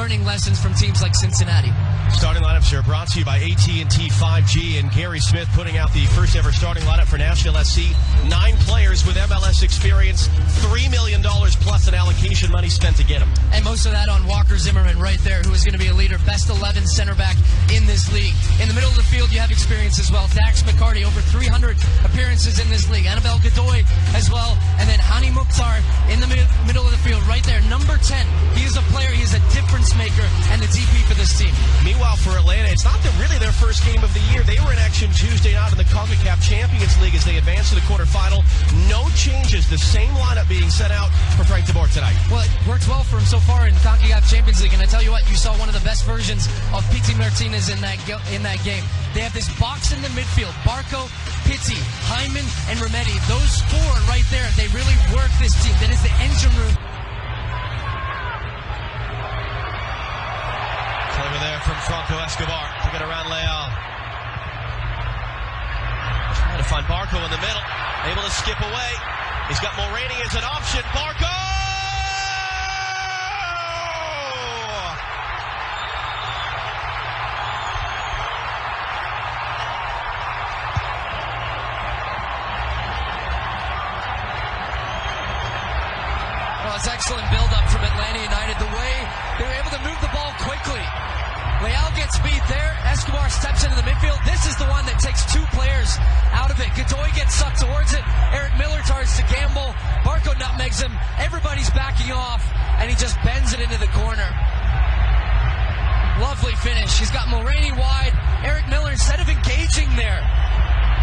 learning lessons from teams like Cincinnati. Starting lineups are brought to you by AT&T 5G, and Gary Smith putting out the first ever starting lineup for Nashville SC. 9 players with MLS experience, $3 million plus in allocation money spent to get them. And most of that on Walker Zimmerman right there, who is going to be a leader. Best 11 center back in this league. In the middle of the field, you have experience as well. Dax McCarty, over 300 appearances in this league. Annabelle Godoy as well. And then Hani Mukhtar in the middle of the field right there. Number 10. He is a player. He is a difference maker and the DP for this team. Meanwhile, for Atlanta, it's not really their first game of the year. They were in action Tuesday night in the CONCACAF Champions League as they advanced to the quarterfinal. No changes. The same lineup being set out for Frank de Boer tonight. Well, it worked well for him so far in CONCACAF Champions League. And I tell you what, you saw one of the best versions of Pity Martinez in that game. They have this box in the midfield. Barco, Pity, Hyndman, and Remedi. Those 4 right there, they really work this team. That is the engine room. Over there from Franco Escobar to get around Leal. Trying to find Barco in the middle. Able to skip away. He's got Mulroney as an option. Barco! Well, it's excellent build-up from Atlanta United. The way they were able to move the ball quickly. Leal gets beat there. Escobar steps into the midfield. This is the one that takes 2 players out of it. Godoy gets sucked towards it. Eric Miller tries to gamble. Barco nutmegs him. Everybody's backing off, and he just bends it into the corner. Lovely finish. He's got Mulroney wide. Eric Miller, instead of engaging there,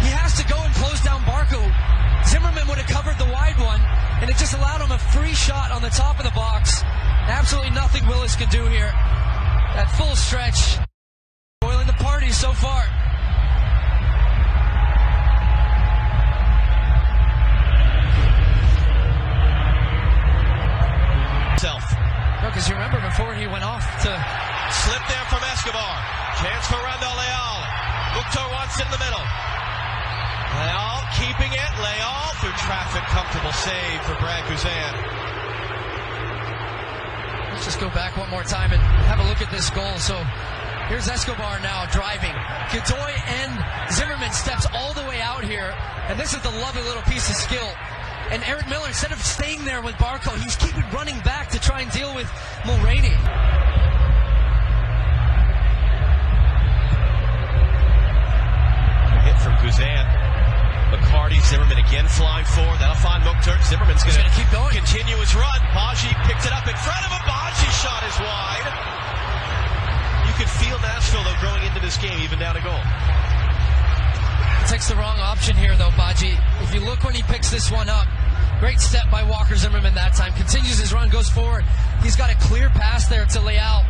he has to go and close down Barco. Zimmerman would have covered the wide one, and it just allowed him a free shot on the top of the box. Absolutely nothing Willis can do here. That full stretch, spoiling the party so far. No, because you remember before he went off to slip there from Escobar. Chance for Randall Leal. Mukhtar wants it in the middle. Leal keeping it. Leal through traffic. Comfortable save for Brad Guzan. Let's just go back one more time and have a look at this goal. So here's Escobar now driving. Godoy and Zimmerman steps all the way out here. And this is the lovely little piece of skill. And Eric Miller, instead of staying there with Barco, he's keeping running back to try and deal with Mulroney. Hit from Guzan. McCarty, Zimmerman again flying forward. That'll find Mukhtar. Zimmerman's going to keep going. Continue his run. Baji picked it up in front of him. Baji's shot is wide. You could feel Nashville, though, growing into this game, even down a goal. Takes the wrong option here, though, Baji. If you look when he picks this one up, great step by Walker Zimmerman that time. Continues his run, goes forward. He's got a clear pass there to Leal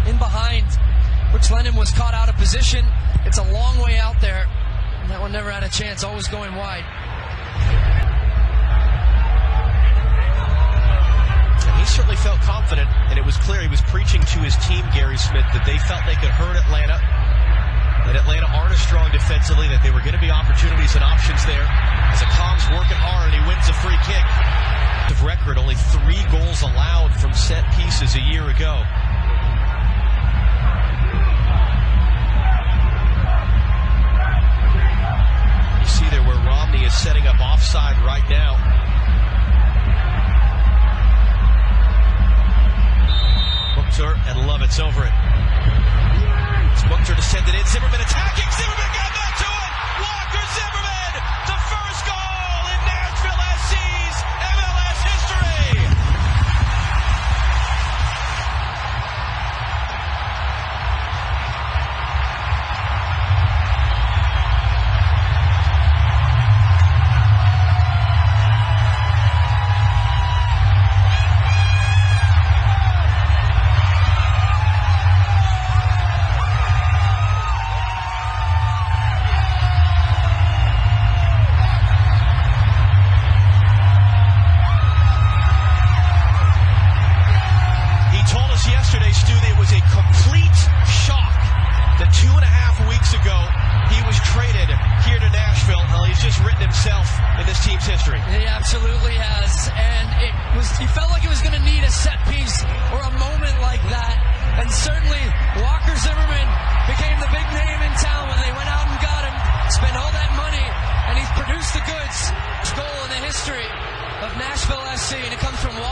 in behind, which Lennon was caught out of position. It's a long way out there. And that one never had a chance, always going wide. And he certainly felt confident, and it was clear he was preaching to his team, Gary Smith, that they felt they could hurt Atlanta. That Atlanta aren't as strong defensively, that there were going to be opportunities and options there. As Akam's working hard and he wins a free kick. Of record, only 3 goals allowed from set pieces a year ago. You see there where Romney is setting up offside right now. Mukhtar and Lovitz over it. Mukhtar to send it in. Zimmerman attacking. Zimmerman got back to it. Walker Zimmerman, the first goal in Nashville SC's MLS history.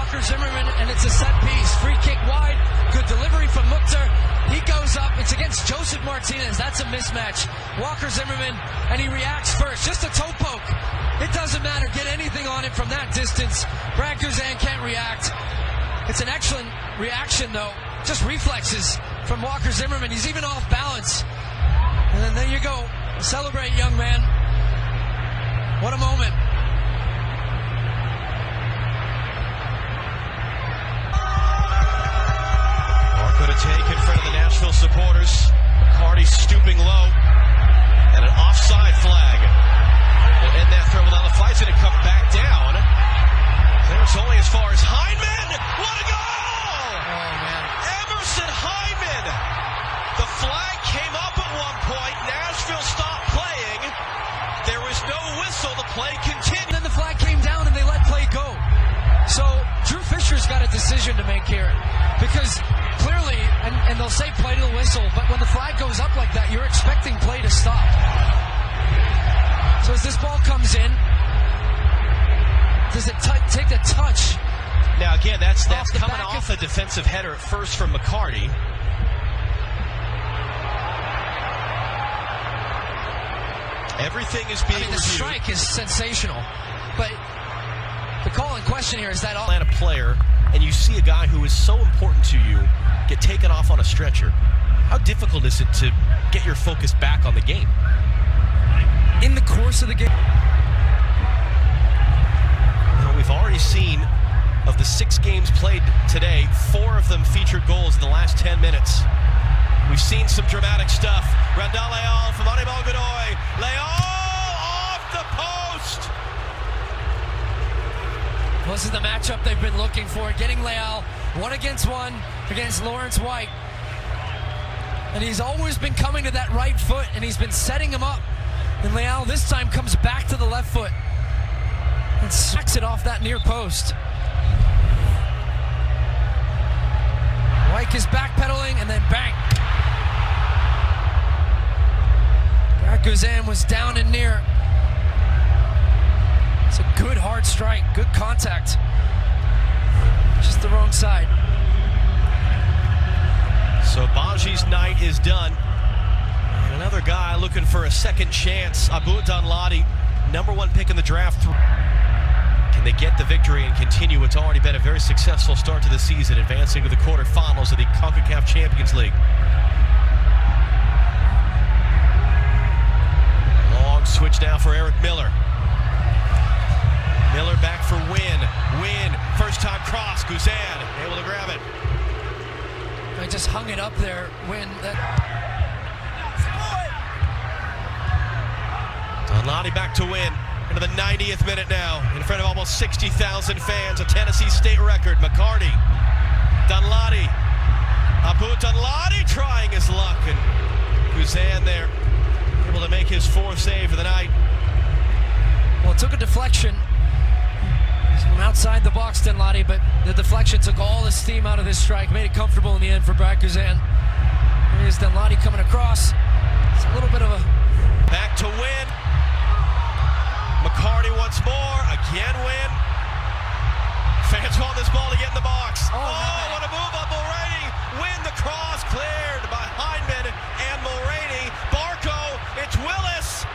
Walker Zimmerman, and it's a set piece. Free kick wide. Good delivery from Mukhtar. He goes up. It's against Joseph Martinez. That's a mismatch. Walker Zimmerman, and he reacts first. Just a toe poke. It doesn't matter. Get anything on it from that distance. Brad Guzan can't react. It's an excellent reaction, though. Just reflexes from Walker Zimmerman. He's even off balance. And then there you go. Celebrate, young man. What a moment. Barco to take in front of the Nashville supporters. McCarty stooping low. And an offside flag will end that throw without the fight's going to come back down. There's only as far as Hyndman. What a goal! Oh, man. Emerson Hyndman. The flag came up at one point. Nashville stopped playing. There was no whistle. The play continued. And then the flag came down and they let play go. So Drew Fisher's got a decision to make here. Because clearly, and they'll say play to the whistle, but when the flag goes up like that, you're expecting play to stop. So as this ball comes in, does it take the touch? Now again, that's coming off off a defensive header at first from McCarty. Everything is being the reviewed. strike is sensational, but the call in question here is that Atlanta player, and you see a guy who is so important to you get taken off on a stretcher. How difficult is it to get your focus back on the game? In the course of the game. We've already seen, of the 6 games played today, 4 of them featured goals in the last 10 minutes. We've seen some dramatic stuff. Randall Leal from Anibal Godoy. Leal off the post! Well, this is the matchup they've been looking for. Getting Leal 1-against-1 against Lawrence White. And he's always been coming to that right foot, and he's been setting him up. And Leal this time comes back to the left foot and smacks it off that near post. White is backpedaling, and then bang. Brad Guzan was down and near. It's a good hard strike, good contact. Just the wrong side. So Baji's night is done. And another guy looking for a second chance, Abu Danladi, #1 pick in the draft. Can they get the victory and continue what's already been a very successful start to the season, advancing to the quarterfinals of the CONCACAF Champions League? Long switch now for Eric Miller. Miller back for Wynn. Wynn, first time cross, Guzan able to grab it. I just hung it up there when that. Danladi back to Wynn. Into the 90th minute now, in front of almost 60,000 fans, a Tennessee State record. McCarty, Danladi, Abu Danladi trying his luck, and Guzan there, able to make his 4th save of the night. Well, it took a deflection from outside the box, Danladi, but the deflection took all the steam out of this strike, made it comfortable in the end for Brad Guzan. Here's Danladi coming across. It's a little bit of a... Back to Wynn. McCarty once more, again Wynn. Fans want this ball to get in the box. Oh, what a move on Mulroney. Wynn, the cross cleared by Hyndman and Mulroney. Barco, it's Willis.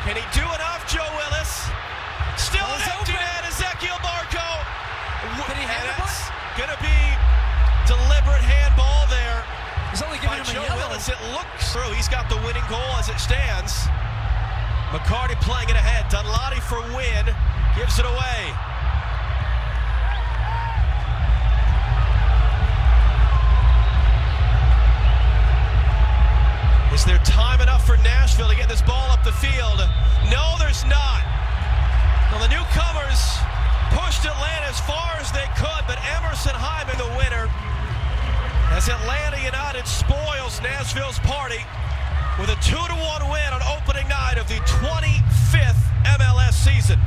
Can he do enough, Joe Willis? Still an empty net, Ezequiel Barco. Did he hand it? Gonna be deliberate handball there. He's only giving him a yellow. Willis, it looks through. He's got the winning goal as it stands. McCarty playing it ahead. Danladi for Wynn. Gives it away. Is there time enough for Nashville to get this ball up the field? No, there's not. Well, the newcomers pushed Atlanta as far as they could, but Emerson Hyndman the winner. As Atlanta United spoils Nashville's party with a 2-1 win on opening night of the 25th MLS season.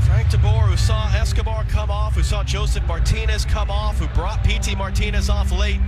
Frank de Boer, who saw Escobar come off, who saw Joseph Martinez come off, who brought P.T. Martinez off late,